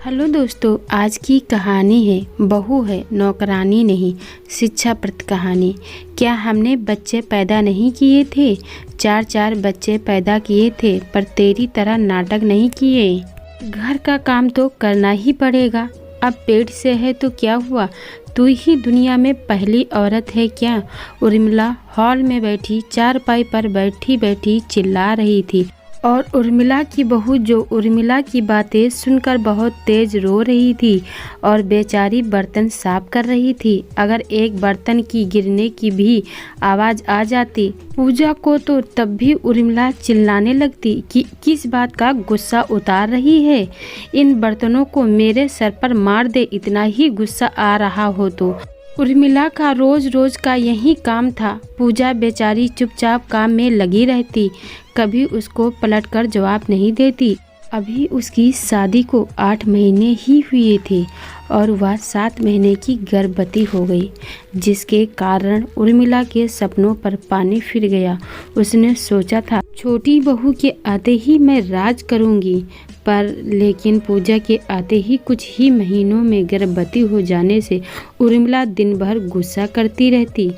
Hello दोस्तों, आज की कहानी है बहू है नौकरानी नहीं, शिक्षाप्रद कहानी। क्या हमने बच्चे पैदा नहीं किए थे? चार बच्चे पैदा किए थे, पर तेरी तरह नाटक नहीं किए। घर का काम तो करना ही पड़ेगा। अब पेट से है तो क्या हुआ, तू ही दुनिया में पहली औरत है क्या? उर्मिला हॉल में बैठी चारपाई पर बैठी बैठी चिल्ला रही थी और उर्मिला की बहू जो उर्मिला की बातें सुनकर बहुत तेज रो रही थी और बेचारी बर्तन साफ कर रही थी। अगर एक बर्तन की गिरने की भी आवाज़ आ जाती पूजा को तो तब भी उर्मिला चिल्लाने लगती कि किस बात का गुस्सा उतार रही है। इन बर्तनों को मेरे सर पर मार दे, इतना ही गुस्सा आ रहा हो तो। उर्मिला का रोज रोज का यही काम था। पूजा बेचारी चुपचाप काम में लगी रहती, कभी उसको पलटकर जवाब नहीं देती। अभी उसकी शादी को 8 महीने ही हुए थे और वह 7 महीने की गर्भवती हो गई, जिसके कारण उर्मिला के सपनों पर पानी फिर गया। उसने सोचा था छोटी बहू के आते ही मैं राज करूंगी, पर लेकिन पूजा के आते ही कुछ ही महीनों में गर्भवती हो जाने से उर्मिला दिन भर गुस्सा करती रहती।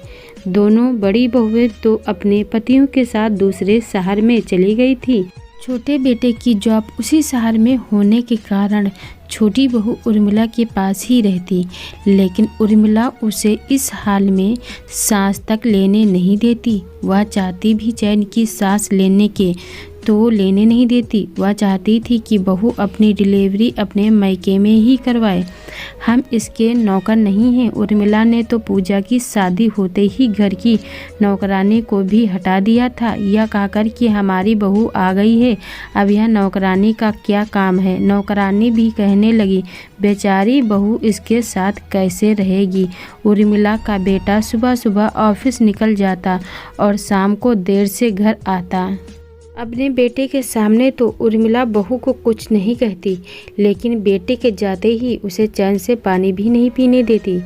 दोनों बड़ी बहुएं तो अपने पतियों के साथ दूसरे शहर में चली गई थी। छोटे बेटे की जॉब उसी शहर में होने के कारण छोटी बहू उर्मिला के पास ही रहती, लेकिन उर्मिला उसे इस हाल में सांस तक लेने नहीं देती। वह चाहती भी चैन की सांस लेने के तो लेने नहीं देती। वह चाहती थी कि बहू अपनी डिलीवरी अपने मायके में ही करवाए। हम इसके नौकर नहीं हैं। उर्मिला ने तो पूजा की शादी होते ही घर की नौकरानी को भी हटा दिया था, यह कहकर कि हमारी बहू आ गई है, अब यह नौकरानी का क्या काम है। नौकरानी भी कहने लगी बेचारी बहू इसके साथ कैसे रहेगी। उर्मिला का बेटा सुबह सुबह ऑफिस निकल जाता और शाम को देर से घर आता। अपने बेटे के सामने तो उर्मिला बहू को कुछ नहीं कहती, लेकिन बेटे के जाते ही उसे चैन से पानी भी नहीं पीने देती।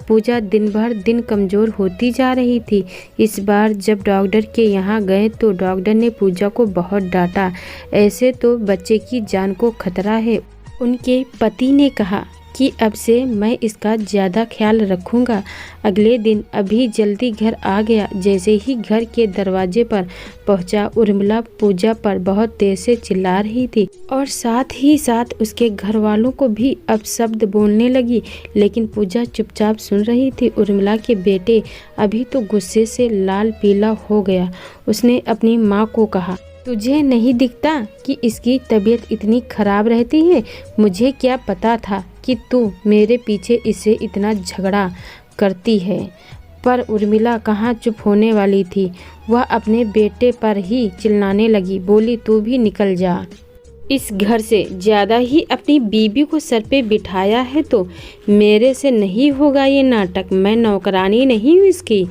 पूजा दिन भर दिन कमज़ोर होती जा रही थी। इस बार जब डॉक्टर के यहाँ गए तो डॉक्टर ने पूजा को बहुत डांटा। ऐसे तो बच्चे की जान को खतरा है। उनके पति ने कहा कि अब से मैं इसका ज़्यादा ख्याल रखूँगा। अगले दिन अभी जल्दी घर आ गया। जैसे ही घर के दरवाजे पर पहुंचा, उर्मिला पूजा पर बहुत तेज से चिल्ला रही थी और साथ ही साथ उसके घर वालों को भी अपशब्द बोलने लगी, लेकिन पूजा चुपचाप सुन रही थी। उर्मिला के बेटे अभी तो गुस्से से लाल पीला हो गया। उसने अपनी माँ को कहा, तुझे नहीं दिखता कि इसकी तबीयत इतनी खराब रहती है? मुझे क्या पता था कि तू मेरे पीछे इससे इतना झगड़ा करती है। पर उर्मिला कहाँ चुप होने वाली थी। वह अपने बेटे पर ही चिल्लाने लगी, बोली तू भी निकल जा इस घर से। ज़्यादा ही अपनी बीबी को सर पे बिठाया है तो मेरे से नहीं होगा ये नाटक। मैं नौकरानी नहीं हूँ इसकी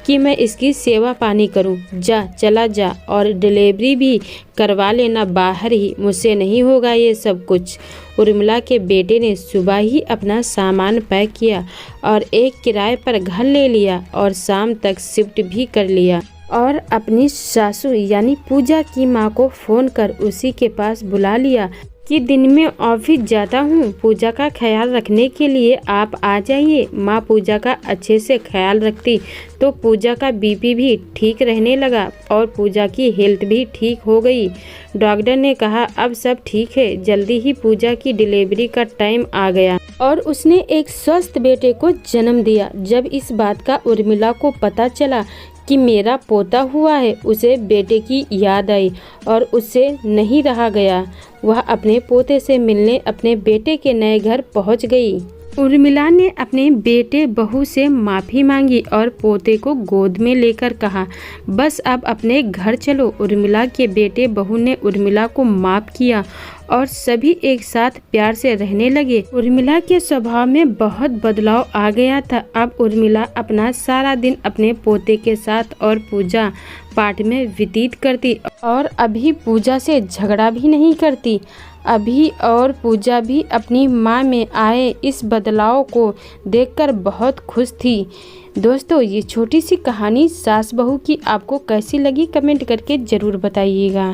कि मैं इसकी सेवा पानी करूँ। जा, चला जा और डिलीवरी भी करवा लेना बाहर ही, मुझसे नहीं होगा ये सब कुछ। उर्मिला के बेटे ने सुबह ही अपना सामान पैक किया और एक किराए पर घर ले लिया और शाम तक शिफ्ट भी कर लिया और अपनी सासू यानी पूजा की माँ को फ़ोन कर उसी के पास बुला लिया कि दिन में ऑफिस जाता हूँ, पूजा का ख्याल रखने के लिए आप आ जाइए। माँ पूजा का अच्छे से ख्याल रखती तो पूजा का बीपी भी ठीक रहने लगा और पूजा की हेल्थ भी ठीक हो गई। डॉक्टर ने कहा अब सब ठीक है। जल्दी ही पूजा की डिलीवरी का टाइम आ गया और उसने एक स्वस्थ बेटे को जन्म दिया। जब इस बात का उर्मिला को पता चला कि मेरा पोता हुआ है, उसे बेटे की याद आई और उससे नहीं रहा गया। वह अपने पोते से मिलने अपने बेटे के नए घर पहुंच गई। उर्मिला ने अपने बेटे बहू से माफ़ी मांगी और पोते को गोद में लेकर कहा बस अब अपने घर चलो। उर्मिला के बेटे बहू ने उर्मिला को माफ़ किया और सभी एक साथ प्यार से रहने लगे। उर्मिला के स्वभाव में बहुत बदलाव आ गया था। अब उर्मिला अपना सारा दिन अपने पोते के साथ और पूजा पाठ में व्यतीत करती और अभी पूजा से झगड़ा भी नहीं करती। अभी और पूजा भी अपनी माँ में आए इस बदलाव को देखकर बहुत खुश थी। दोस्तों, ये छोटी सी कहानी सास बहू की आपको कैसी लगी कमेंट करके ज़रूर बताइएगा।